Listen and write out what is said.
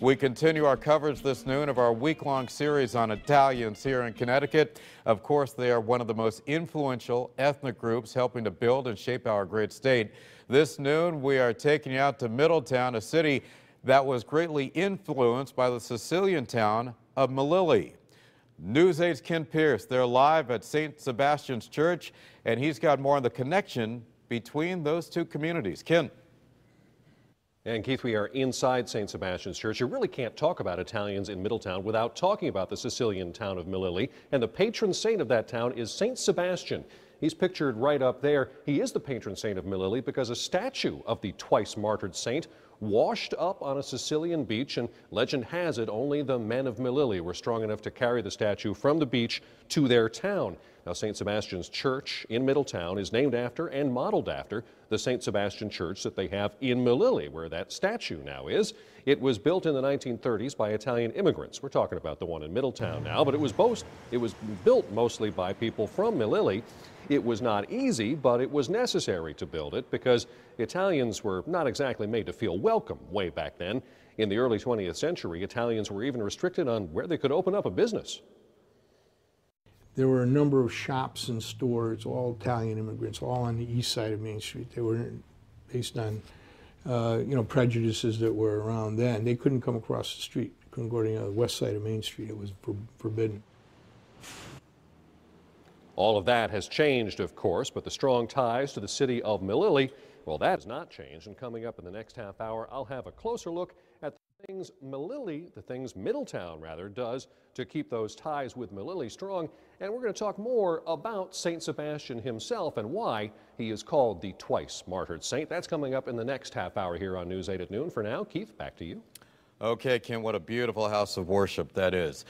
We continue our coverage this noon of our week-long series on Italians here in Connecticut. Of course, they are one of the most influential ethnic groups helping to build and shape our great state. This noon, we are taking you out to Middletown, a city that was greatly influenced by the Sicilian town of Melilli. News 8's Ken Pierce, they're live at St. Sebastian's Church, and he's got more on the connection between those two communities. Ken. And Keith, we are inside St. Sebastian's Church. You really can't talk about Italians in Middletown without talking about the Sicilian town of Melilli. And the patron saint of that town is St. Sebastian. He's pictured right up there. He is the patron saint of Melilli because a statue of the twice martyred saint washed up on a Sicilian beach, and legend has it only the men of Melilli were strong enough to carry the statue from the beach to their town. Now, St. Sebastian's Church in Middletown is named after and modeled after the St. Sebastian Church that they have in Melilli, where that statue now is. It was built in the 1930s by Italian immigrants. We're talking about the one in Middletown now, but it was built mostly by people from Melilli. It was not easy, but it was necessary to build it because Italians were not exactly made to feel welcome way back then. In the early 20th century, Italians were even restricted on where they could open up a business. There were a number of shops and stores, all Italian immigrants, all on the east side of Main Street. They were based on, prejudices that were around then. They couldn't come across the street. They couldn't go to the west side of Main Street. It was forbidden. All of that has changed, of course, but the strong ties to the city of Melilli, well, that has not changed. And coming up in the next half hour, I'll have a closer look at the things Middletown does to keep those ties with Melilli strong. And we're going to talk more about St. Sebastian himself and why he is called the twice martyred saint. That's coming up in the next half hour here on News 8 at noon. For now, Keith, back to you. Okay, Ken, what a beautiful house of worship that is.